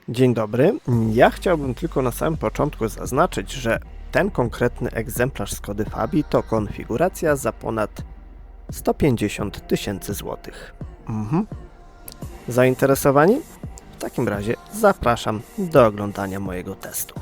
Dzień dobry. Ja chciałbym tylko na samym początku zaznaczyć, że ten konkretny egzemplarz Skody Fabii to konfiguracja za ponad 150 tysięcy złotych. Zainteresowani? W takim razie zapraszam do oglądania mojego testu.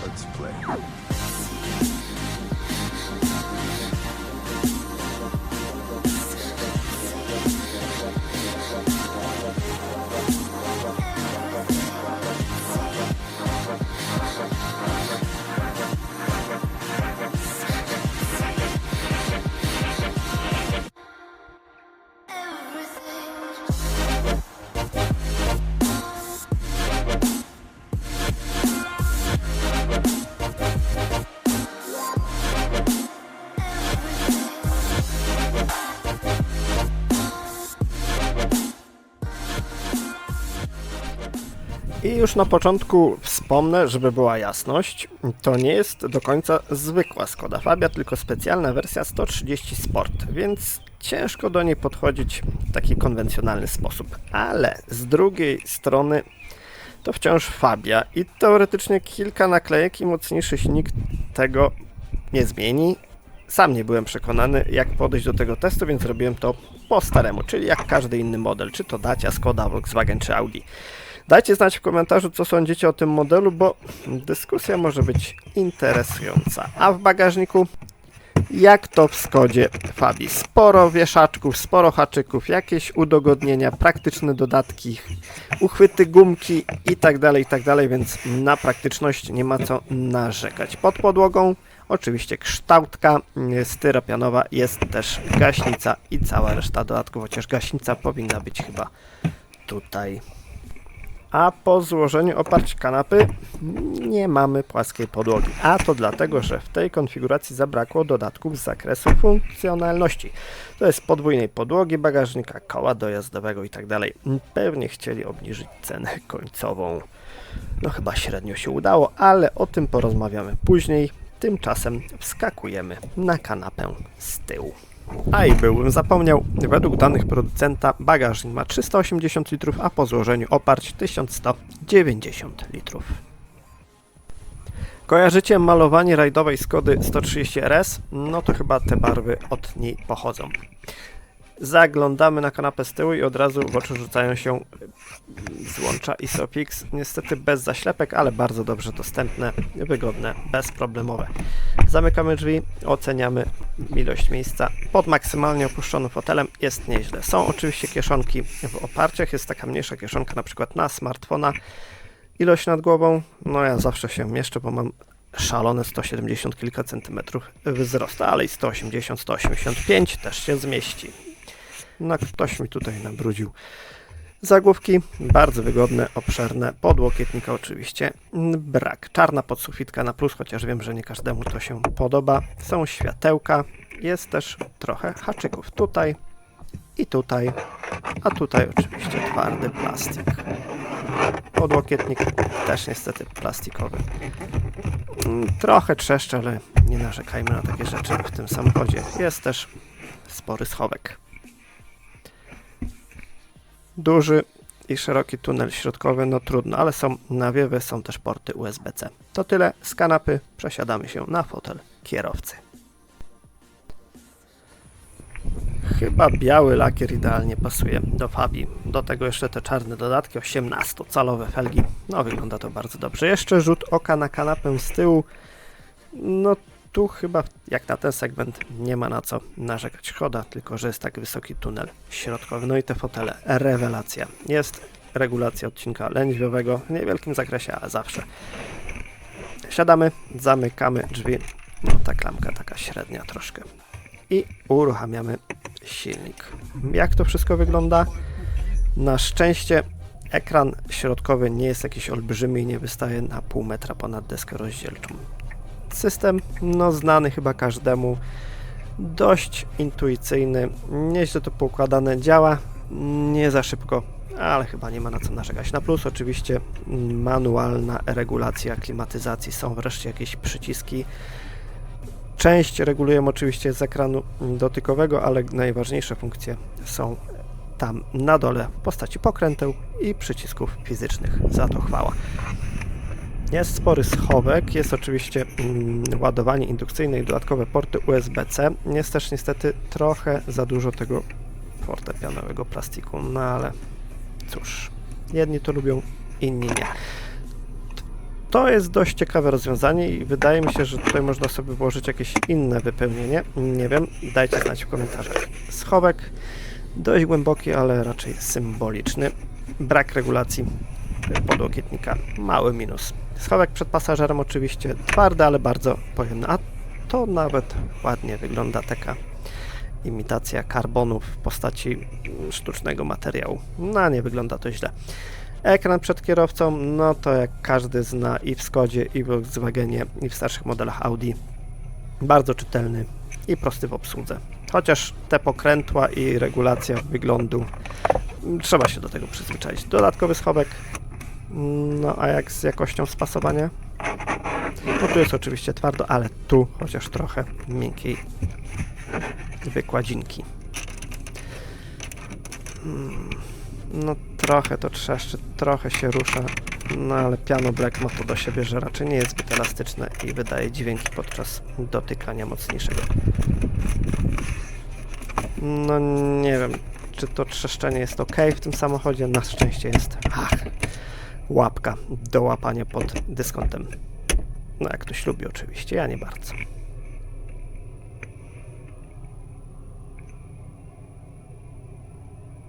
Let's play. I już na początku wspomnę, żeby była jasność, to nie jest do końca zwykła Skoda Fabia, tylko specjalna wersja 130 Sport, więc ciężko do niej podchodzić w taki konwencjonalny sposób. Ale z drugiej strony to wciąż Fabia i teoretycznie kilka naklejek i mocniejszy silnik tego nie zmieni. Sam nie byłem przekonany, jak podejść do tego testu, więc zrobiłem to po staremu, czyli jak każdy inny model, czy to Dacia, Skoda, Volkswagen czy Audi. Dajcie znać w komentarzu, co sądzicie o tym modelu, bo dyskusja może być interesująca. A w bagażniku, jak to w Skodzie Fabii? Sporo wieszaczków, sporo haczyków, jakieś udogodnienia, praktyczne dodatki, uchwyty, gumki itd., więc na praktyczność nie ma co narzekać. Pod podłogą oczywiście kształtka styropianowa, jest też gaśnica i cała reszta dodatków, chociaż gaśnica powinna być chyba tutaj. A po złożeniu oparć kanapy nie mamy płaskiej podłogi. A to dlatego, że w tej konfiguracji zabrakło dodatków z zakresu funkcjonalności. To jest podwójnej podłogi, bagażnika, koła dojazdowego itd. Pewnie chcieli obniżyć cenę końcową. No chyba średnio się udało, ale o tym porozmawiamy później. Tymczasem wskakujemy na kanapę z tyłu. A i byłbym zapomniał, według danych producenta bagażnik ma 380 litrów, a po złożeniu oparć 1190 litrów. Kojarzycie malowanie rajdowej Skody 130 RS? No to chyba te barwy od niej pochodzą. Zaglądamy na kanapę z tyłu i od razu w oczy rzucają się złącza ISOFIX, niestety bez zaślepek, ale bardzo dobrze dostępne, wygodne, bezproblemowe. Zamykamy drzwi, oceniamy ilość miejsca. Pod maksymalnie opuszczonym fotelem jest nieźle. Są oczywiście kieszonki w oparciach, jest taka mniejsza kieszonka na przykład na smartfona. Ilość nad głową, no ja zawsze się mieszczę, bo mam szalone 170 kilka centymetrów wzrostu, ale i 180, 185 też się zmieści. No ktoś mi tutaj nabrudził. Zagłówki bardzo wygodne, obszerne, podłokietnika oczywiście brak. Czarna podsufitka na plus, chociaż wiem, że nie każdemu to się podoba. Są światełka, jest też trochę haczyków tutaj i tutaj, a tutaj oczywiście twardy plastik. Podłokietnik też niestety plastikowy. Trochę trzeszczy, ale nie narzekajmy na takie rzeczy w tym samochodzie. Jest też spory schowek. Duży i szeroki tunel środkowy, no trudno, ale są nawiewy, są też porty USB-C. To tyle z kanapy, przesiadamy się na fotel kierowcy. Chyba biały lakier idealnie pasuje do Fabii. Do tego jeszcze te czarne dodatki, 18-calowe felgi. No wygląda to bardzo dobrze. Jeszcze rzut oka na kanapę z tyłu. No tu chyba jak na ten segment nie ma na co narzekać. Szkoda tylko, że jest tak wysoki tunel środkowy. No i te fotele, rewelacja. Jest regulacja odcinka lędźwiowego w niewielkim zakresie, ale zawsze. Siadamy, zamykamy drzwi. No ta klamka taka średnia troszkę. I uruchamiamy silnik. Jak to wszystko wygląda? Na szczęście Ekran środkowy nie jest jakiś olbrzymi i nie wystaje na pół metra ponad deskę rozdzielczą. System, no znany chyba każdemu, dość intuicyjny, nieźle to poukładane, działa nie za szybko, ale chyba nie ma na co narzekać. Na plus oczywiście manualna regulacja klimatyzacji, są wreszcie jakieś przyciski. Część regulujemy oczywiście z ekranu dotykowego, ale najważniejsze funkcje są tam na dole w postaci pokręteł i przycisków fizycznych. Za to chwała. Jest spory schowek, jest oczywiście ładowanie indukcyjne i dodatkowe porty USB-C. Jest też niestety trochę za dużo tego fortepianowego plastiku, no ale cóż, jedni to lubią, inni nie. To jest dość ciekawe rozwiązanie i wydaje mi się, że tutaj można sobie włożyć jakieś inne wypełnienie. Nie wiem, dajcie znać w komentarzach. Schowek dość głęboki, ale raczej symboliczny. Brak regulacji podłokietnika, mały minus. Schowek przed pasażerem oczywiście twardy, ale bardzo pojemny, a to nawet ładnie wygląda, taka imitacja karbonu w postaci sztucznego materiału. No nie wygląda to źle. Ekran przed kierowcą, no to jak każdy zna i w Skodzie, i w Volkswagenie, i w starszych modelach Audi. Bardzo czytelny i prosty w obsłudze. Chociaż te pokrętła i regulacja wyglądu, trzeba się do tego przyzwyczaić. Dodatkowy schowek, no a jak z jakością spasowania? No tu jest oczywiście twardo, ale tu chociaż trochę miękkiej wykładzinki. No trochę to trzeszczy, trochę się rusza, no ale Piano Black ma to do siebie, że raczej nie jest zbyt elastyczne i wydaje dźwięki podczas dotykania mocniejszego. No nie wiem, czy to trzeszczenie jest ok w tym samochodzie, na szczęście jest. Łapka do łapania pod dyskontem. No jak ktoś lubi oczywiście, ja nie bardzo.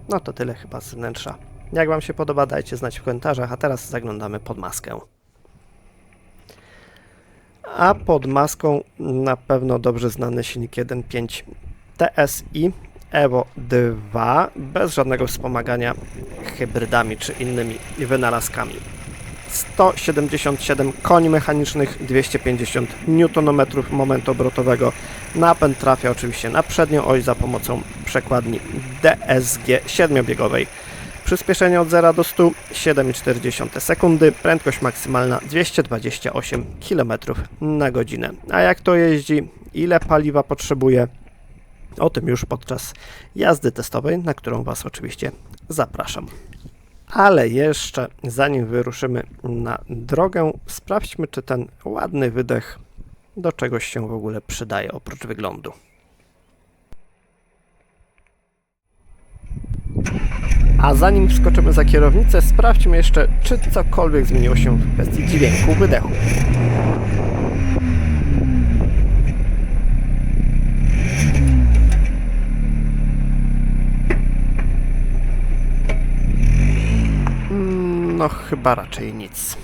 No to tyle chyba z wnętrza. Jak Wam się podoba, dajcie znać w komentarzach, a teraz zaglądamy pod maskę. A pod maską na pewno dobrze znany silnik 1.5 TSI Evo 2 bez żadnego wspomagania hybrydami czy innymi wynalazkami. 177 koni mechanicznych, 250 Nm momentu obrotowego. Napęd trafia oczywiście na przednią oś za pomocą przekładni DSG 7-biegowej. Przyspieszenie od 0 do 100 7,4 sekundy, prędkość maksymalna 228 km na godzinę. A jak to jeździ, ile paliwa potrzebuje? O tym już podczas jazdy testowej, na którą Was oczywiście zapraszam. Ale jeszcze zanim wyruszymy na drogę, sprawdźmy, czy ten ładny wydech do czegoś się w ogóle przydaje oprócz wyglądu. A zanim wskoczymy za kierownicę, sprawdźmy jeszcze, czy cokolwiek zmieniło się w kwestii dźwięku wydechu. No chyba raczej nic.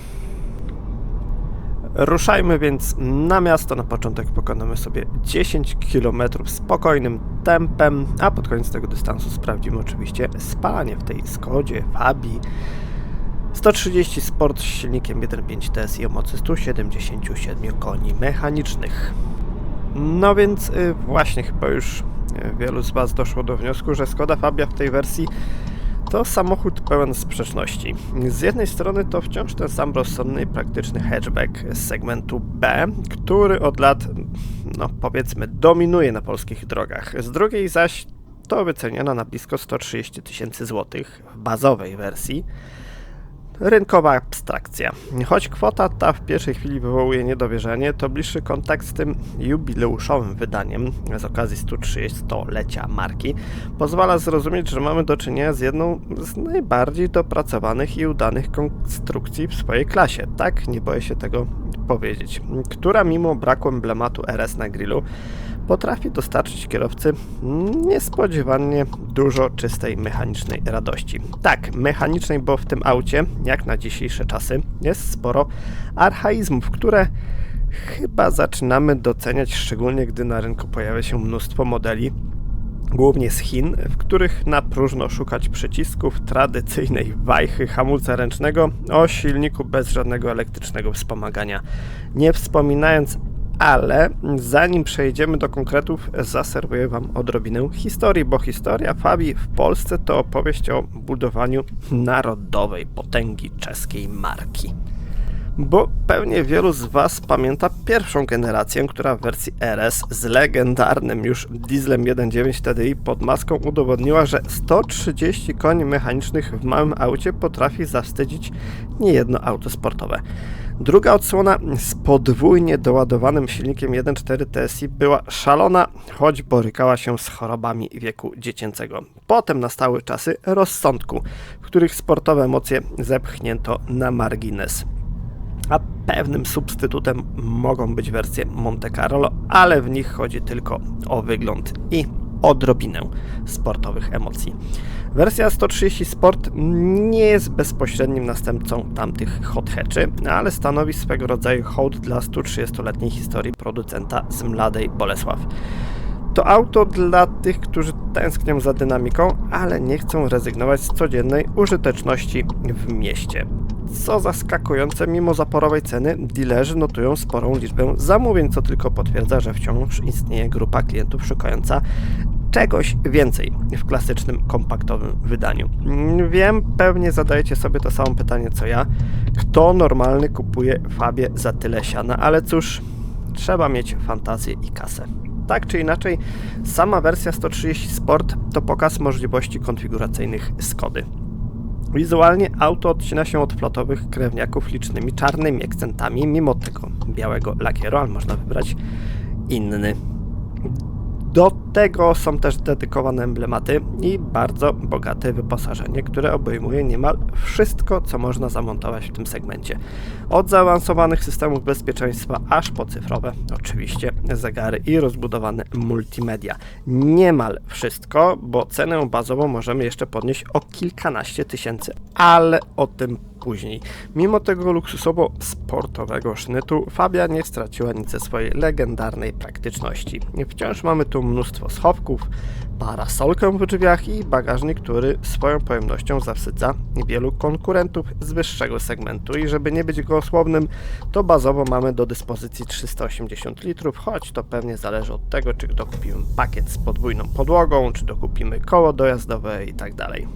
Ruszajmy więc na miasto. Na początek pokonamy sobie 10 km spokojnym tempem, a pod koniec tego dystansu sprawdzimy oczywiście spalanie w tej Skodzie Fabii 130 Sport z silnikiem 1.5 TSI o mocy 177 koni mechanicznych. No więc właśnie chyba już wielu z Was doszło do wniosku, że Skoda Fabia w tej wersji to samochód pełen sprzeczności. Z jednej strony to wciąż ten sam rozsądny i praktyczny hatchback z segmentu B, który od lat, no powiedzmy, dominuje na polskich drogach. Z drugiej zaś to wyceniona na blisko 130 000 złotych w bazowej wersji. Rynkowa abstrakcja. Choć kwota ta w pierwszej chwili wywołuje niedowierzanie, to bliższy kontakt z tym jubileuszowym wydaniem z okazji 130-lecia marki pozwala zrozumieć, że mamy do czynienia z jedną z najbardziej dopracowanych i udanych konstrukcji w swojej klasie. Tak, nie boję się tego powiedzieć. Która mimo braku emblematu RS na grillu potrafi dostarczyć kierowcy niespodziewanie dużo czystej mechanicznej radości. Tak, mechanicznej, bo w tym aucie, jak na dzisiejsze czasy, jest sporo archaizmów, które chyba zaczynamy doceniać, szczególnie gdy na rynku pojawia się mnóstwo modeli głównie z Chin, w których na próżno szukać przycisków, tradycyjnej wajchy, hamulca ręcznego o silniku bez żadnego elektrycznego wspomagania. Nie wspominając, ale zanim przejdziemy do konkretów, zaserwuję Wam odrobinę historii, bo historia Fabii w Polsce to opowieść o budowaniu narodowej potęgi czeskiej marki. Bo pewnie wielu z Was pamięta pierwszą generację, która w wersji RS z legendarnym już dieslem 1.9 TDI pod maską udowodniła, że 130 koni mechanicznych w małym aucie potrafi zawstydzić niejedno auto sportowe. Druga odsłona z podwójnie doładowanym silnikiem 1.4 TSI była szalona, choć borykała się z chorobami wieku dziecięcego. Potem nastały czasy rozsądku, w których sportowe emocje zepchnięto na margines. A pewnym substytutem mogą być wersje Monte Carlo, ale w nich chodzi tylko o wygląd i odrobinę sportowych emocji. Wersja 130 Sport nie jest bezpośrednim następcą tamtych hot hatchy, ale stanowi swego rodzaju hołd dla 130-letniej historii producenta z Mladej Bolesław. To auto dla tych, którzy tęsknią za dynamiką, ale nie chcą rezygnować z codziennej użyteczności w mieście. Co zaskakujące, mimo zaporowej ceny, dealerzy notują sporą liczbę zamówień, co tylko potwierdza, że wciąż istnieje grupa klientów szukająca czegoś więcej w klasycznym, kompaktowym wydaniu. Wiem, pewnie zadajecie sobie to samo pytanie co ja. Kto normalny kupuje Fabię za tyle siana? Ale cóż, trzeba mieć fantazję i kasę. Tak czy inaczej, sama wersja 130 Sport to pokaz możliwości konfiguracyjnych Skody. Wizualnie auto odcina się od flotowych krewniaków licznymi czarnymi akcentami, mimo tego białego lakieru, ale można wybrać inny. Do tego są też dedykowane emblematy i bardzo bogate wyposażenie, które obejmuje niemal wszystko, co można zamontować w tym segmencie. Od zaawansowanych systemów bezpieczeństwa, aż po cyfrowe, oczywiście, zegary i rozbudowane multimedia. Niemal wszystko, bo cenę bazową możemy jeszcze podnieść o kilkanaście tysięcy, ale o tym później. Mimo tego luksusowo-sportowego sznytu Fabia nie straciła nic ze swojej legendarnej praktyczności. Wciąż mamy tu mnóstwo schowków, parasolkę w drzwiach i bagażnik, który swoją pojemnością zawsydza wielu konkurentów z wyższego segmentu. I żeby nie być gołosłownym, to bazowo mamy do dyspozycji 380 litrów, choć to pewnie zależy od tego, czy dokupimy pakiet z podwójną podłogą, czy dokupimy koło dojazdowe i tak dalej.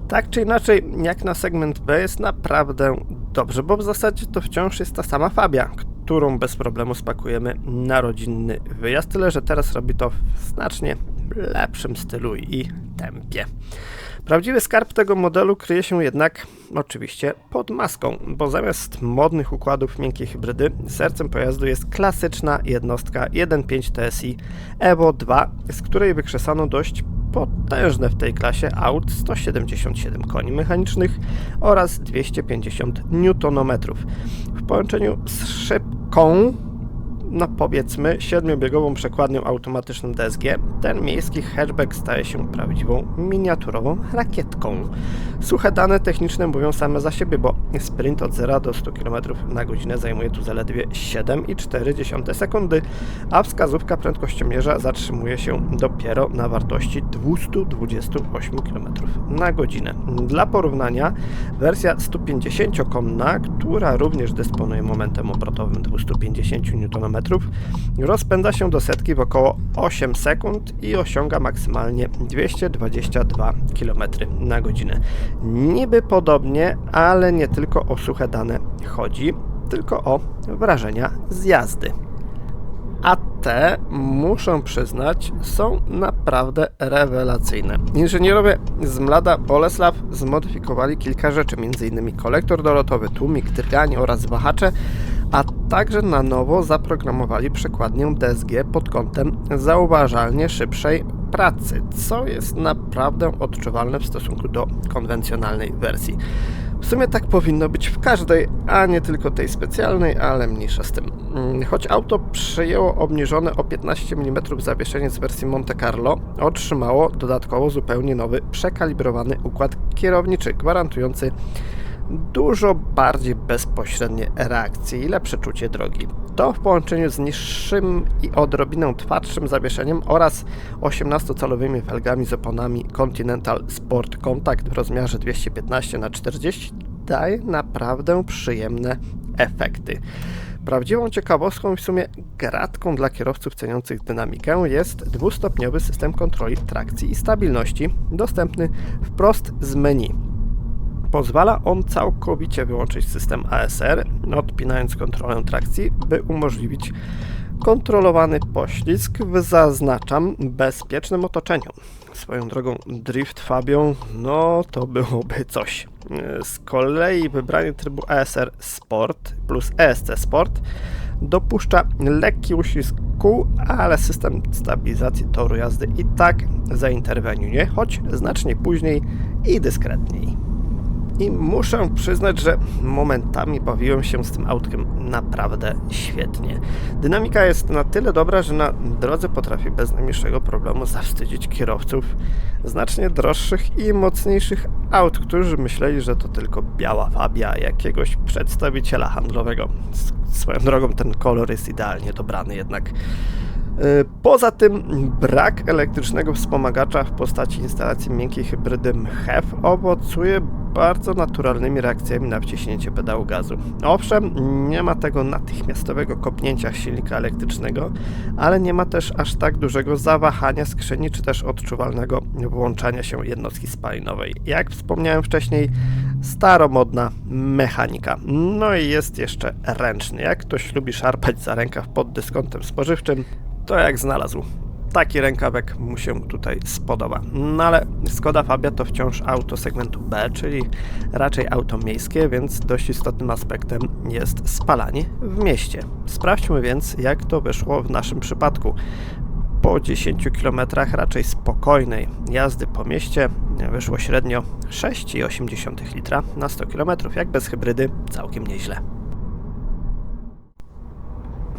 Tak czy inaczej, jak na segment B jest naprawdę dobrze, bo w zasadzie to wciąż jest ta sama Fabia, którą bez problemu spakujemy na rodzinny wyjazd, tyle że teraz robi to w znacznie lepszym stylu i tempie. Prawdziwy skarb tego modelu kryje się jednak oczywiście pod maską, bo zamiast modnych układów miękkiej hybrydy, sercem pojazdu jest klasyczna jednostka 1.5 TSI Evo 2, z której wykrzesano dość potężne w tej klasie aut 177 koni mechanicznych oraz 250 Nm. W połączeniu z szybką, no powiedzmy, 7-biegową przekładnią automatyczną DSG, ten miejski hatchback staje się prawdziwą miniaturową rakietką. Suche dane techniczne mówią same za siebie, bo sprint od 0 do 100 km na godzinę zajmuje tu zaledwie 7,4 sekundy, a wskazówka prędkościomierza zatrzymuje się dopiero na wartości 228 km na godzinę. Dla porównania, wersja 150-konna, która również dysponuje momentem obrotowym 250 Nm, rozpędza się do setki w około 8 sekund i osiąga maksymalnie 222 km na godzinę. Niby podobnie, ale nie tylko o suche dane chodzi, tylko o wrażenia z jazdy. A te, muszę przyznać, są naprawdę rewelacyjne. Inżynierowie z Mlada Bolesław zmodyfikowali kilka rzeczy, m.in. kolektor dolotowy, tłumik, drganie oraz wahacze, a także na nowo zaprogramowali przekładnię DSG pod kątem zauważalnie szybszej pracy, co jest naprawdę odczuwalne w stosunku do konwencjonalnej wersji. W sumie tak powinno być w każdej, a nie tylko tej specjalnej, ale mniejsza z tym. Choć auto przyjęło obniżone o 15 mm zawieszenie z wersji Monte Carlo, otrzymało dodatkowo zupełnie nowy, przekalibrowany układ kierowniczy, gwarantujący dużo bardziej bezpośrednie reakcje i lepsze czucie drogi. To w połączeniu z niższym i odrobinę twardszym zawieszeniem oraz 18-calowymi felgami z oponami Continental Sport Contact w rozmiarze 215×40 daje naprawdę przyjemne efekty. Prawdziwą ciekawostką i w sumie gratką dla kierowców ceniących dynamikę jest dwustopniowy system kontroli trakcji i stabilności, dostępny wprost z menu. Pozwala on całkowicie wyłączyć system ASR, odpinając kontrolę trakcji, by umożliwić kontrolowany poślizg w, zaznaczam, bezpiecznym otoczeniu. Swoją drogą drift Fabią, no to byłoby coś. Z kolei wybranie trybu ASR Sport plus ESC Sport dopuszcza lekki uścisk kół, ale system stabilizacji toru jazdy i tak zainterweniuje, choć znacznie później i dyskretniej. I muszę przyznać, że momentami bawiłem się z tym autkiem naprawdę świetnie. Dynamika jest na tyle dobra, że na drodze potrafi bez najmniejszego problemu zawstydzić kierowców znacznie droższych i mocniejszych aut, którzy myśleli, że to tylko biała Fabia jakiegoś przedstawiciela handlowego. Swoją drogą ten kolor jest idealnie dobrany jednak. Poza tym brak elektrycznego wspomagacza w postaci instalacji miękkiej hybrydy MHEV owocuje bardzo naturalnymi reakcjami na wciśnięcie pedału gazu. Owszem, nie ma tego natychmiastowego kopnięcia silnika elektrycznego, ale nie ma też aż tak dużego zawahania skrzyni, czy też odczuwalnego włączania się jednostki spalinowej. Jak wspomniałem wcześniej, staromodna mechanika. No i jest jeszcze ręczny. Jak ktoś lubi szarpać za rękaw pod dyskontem spożywczym, to jak znalazł. Taki rękawek mu się tutaj spodoba. No ale Skoda Fabia to wciąż auto segmentu B, czyli raczej auto miejskie, więc dość istotnym aspektem jest spalanie w mieście. Sprawdźmy więc, jak to wyszło w naszym przypadku. Po 10 km raczej spokojnej jazdy po mieście wyszło średnio 6,8 litra na 100 km, jak bez hybrydy całkiem nieźle.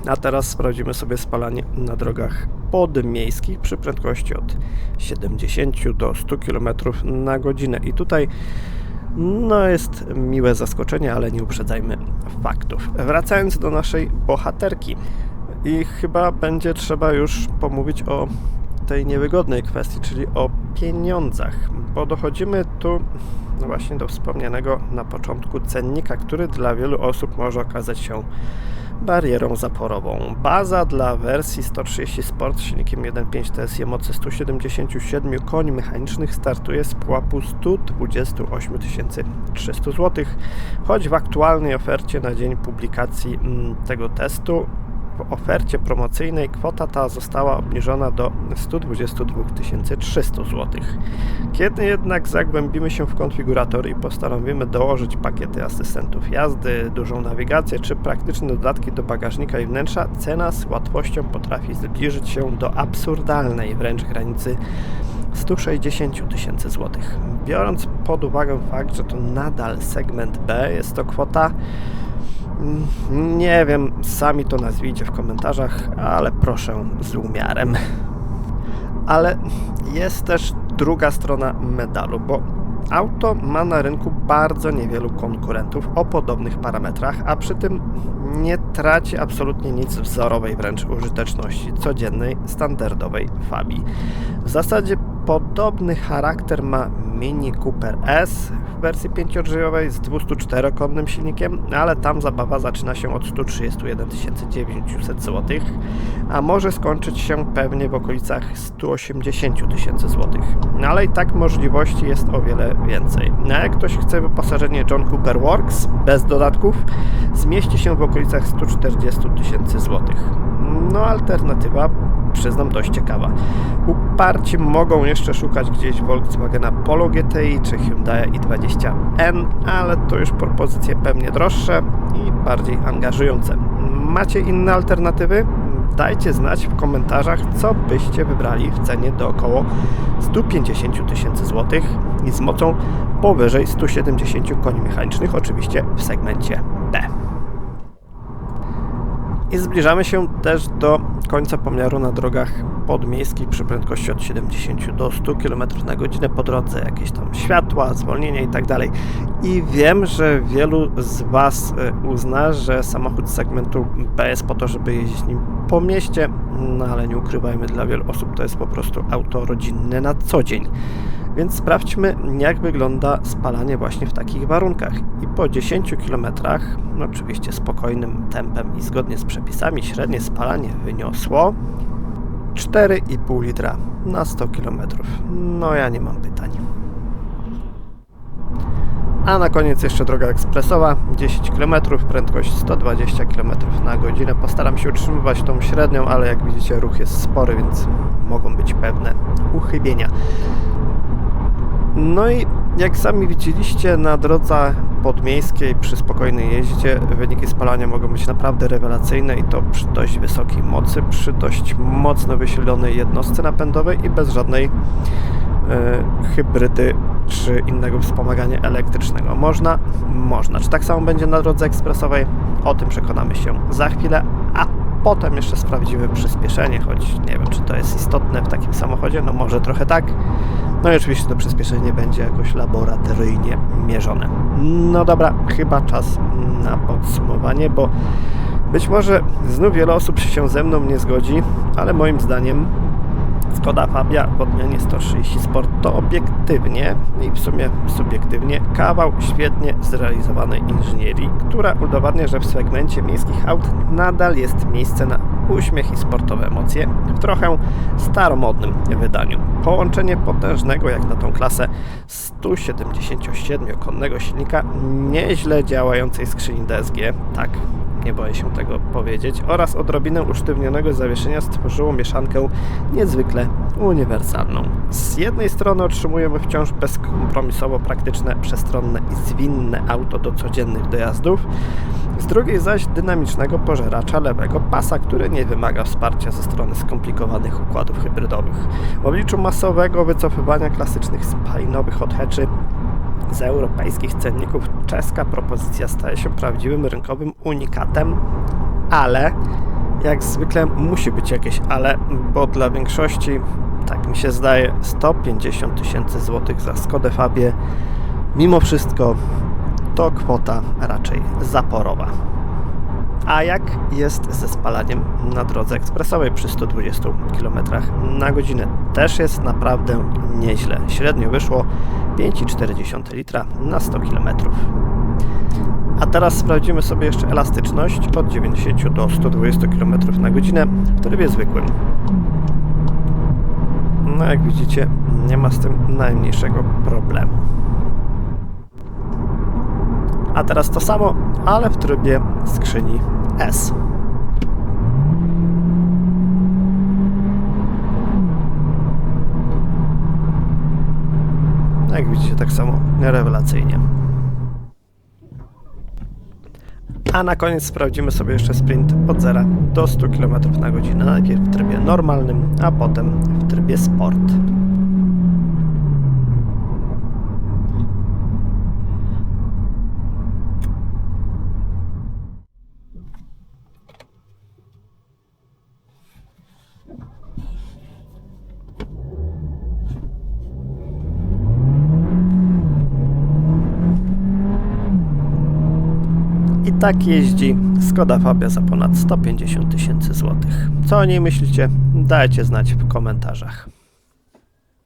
A teraz sprawdzimy sobie spalanie na drogach podmiejskich przy prędkości od 70 do 100 km na godzinę. I tutaj no jest miłe zaskoczenie, ale nie uprzedzajmy faktów. Wracając do naszej bohaterki. I chyba będzie trzeba już pomówić o tej niewygodnej kwestii, czyli o pieniądzach, bo dochodzimy tu właśnie do wspomnianego na początku cennika, który dla wielu osób może okazać się barierą zaporową. Baza dla wersji 130 Sport z silnikiem 1.5 TSI o mocy 177 koni mechanicznych startuje z pułapu 128 300 zł, choć w aktualnej ofercie na dzień publikacji tego testu w ofercie promocyjnej kwota ta została obniżona do 122 300 zł. Kiedy jednak zagłębimy się w konfigurator i postanowimy dołożyć pakiety asystentów jazdy, dużą nawigację czy praktyczne dodatki do bagażnika i wnętrza, cena z łatwością potrafi zbliżyć się do absurdalnej wręcz granicy 160 000 złotych. Biorąc pod uwagę fakt, że to nadal segment B, jest to kwota, nie wiem, sami to nazwijcie w komentarzach, ale proszę z umiarem. Ale jest też druga strona medalu, bo auto ma na rynku bardzo niewielu konkurentów o podobnych parametrach, a przy tym nie traci absolutnie nic wzorowej wręcz użyteczności codziennej, standardowej Fabii. W zasadzie podobny charakter ma Mini Cooper S w wersji 5-drzwiowej z 204-konnym silnikiem, ale tam zabawa zaczyna się od 131 900 zł, a może skończyć się pewnie w okolicach 180 000 zł. Ale i tak możliwości jest o wiele więcej. A jak ktoś chce wyposażenie John Cooper Works bez dodatków, zmieści się w okolicach 140 000 zł. No alternatywa, przyznam, dość ciekawa. Uparci mogą jeszcze szukać gdzieś Volkswagena Polo GTI czy Hyundai i20N, ale to już propozycje pewnie droższe i bardziej angażujące. Macie inne alternatywy? Dajcie znać w komentarzach, co byście wybrali w cenie do około 150 000 zł i z mocą powyżej 170 koni mechanicznych, oczywiście w segmencie B. I zbliżamy się też do końca pomiaru na drogach podmiejskich przy prędkości od 70 do 100 km na godzinę. Po drodze jakieś tam światła, zwolnienia i tak dalej. I wiem, że wielu z Was uzna, że samochód z segmentu B jest po to, żeby jeździć nim po mieście, no ale nie ukrywajmy, dla wielu osób to jest po prostu auto rodzinne na co dzień. Więc sprawdźmy, jak wygląda spalanie właśnie w takich warunkach. I po 10 km, no oczywiście spokojnym tempem i zgodnie z przepisami, średnie spalanie wyniosło 4,5 litra na 100 km. No ja nie mam pytań. A na koniec jeszcze droga ekspresowa, 10 km, prędkość 120 km na godzinę. Postaram się utrzymywać tą średnią, ale jak widzicie ruch jest spory, więc mogą być pewne uchybienia. No i jak sami widzieliście, na drodze podmiejskiej przy spokojnej jeździe wyniki spalania mogą być naprawdę rewelacyjne i to przy dość wysokiej mocy, przy dość mocno wysilonej jednostce napędowej i bez żadnej hybrydy czy innego wspomagania elektrycznego. Można. Czy tak samo będzie na drodze ekspresowej? O tym przekonamy się za chwilę, a potem jeszcze sprawdzimy przyspieszenie, choć nie wiem, czy to jest istotne w takim samochodzie, no może trochę tak. No i oczywiście to przyspieszenie będzie jakoś laboratoryjnie mierzone. No dobra, chyba czas na podsumowanie, bo być może znów wiele osób się ze mną nie zgodzi, ale moim zdaniem Skoda Fabia w odmianie 130 Sport to obiektywnie i w sumie subiektywnie kawał świetnie zrealizowanej inżynierii, która udowadnia, że w segmencie miejskich aut nadal jest miejsce na uśmiech i sportowe emocje w trochę staromodnym wydaniu. Połączenie potężnego jak na tą klasę 177-konnego silnika, nieźle działającej skrzyni DSG, tak, nie boję się tego powiedzieć, oraz odrobinę usztywnionego zawieszenia stworzyło mieszankę niezwykle uniwersalną. Z jednej strony otrzymujemy wciąż bezkompromisowo praktyczne, przestronne i zwinne auto do codziennych dojazdów, z drugiej zaś dynamicznego pożeracza lewego pasa, który nie wymaga wsparcia ze strony skomplikowanych układów hybrydowych. W obliczu masowego wycofywania klasycznych spalinowych hot hatchy z europejskich cenników czeska propozycja staje się prawdziwym rynkowym unikatem, ale jak zwykle musi być jakieś ale, bo dla większości, tak mi się zdaje, 150 000 złotych za Skodę Fabię mimo wszystko to kwota raczej zaporowa. A jak jest ze spalaniem na drodze ekspresowej przy 120 km na godzinę? Też jest naprawdę nieźle. Średnio wyszło 5,4 litra na 100 km. A teraz sprawdzimy sobie jeszcze elastyczność od 90 do 120 km na godzinę w trybie zwykłym. No jak widzicie, nie ma z tym najmniejszego problemu. A teraz to samo, ale w trybie skrzyni S. Jak widzicie, tak samo rewelacyjnie. A na koniec sprawdzimy sobie jeszcze sprint od 0 do 100 km na godzinę. Najpierw w trybie normalnym, a potem w trybie sport. I tak jeździ Skoda Fabia za ponad 150 000 złotych. Co o niej myślicie? Dajcie znać w komentarzach.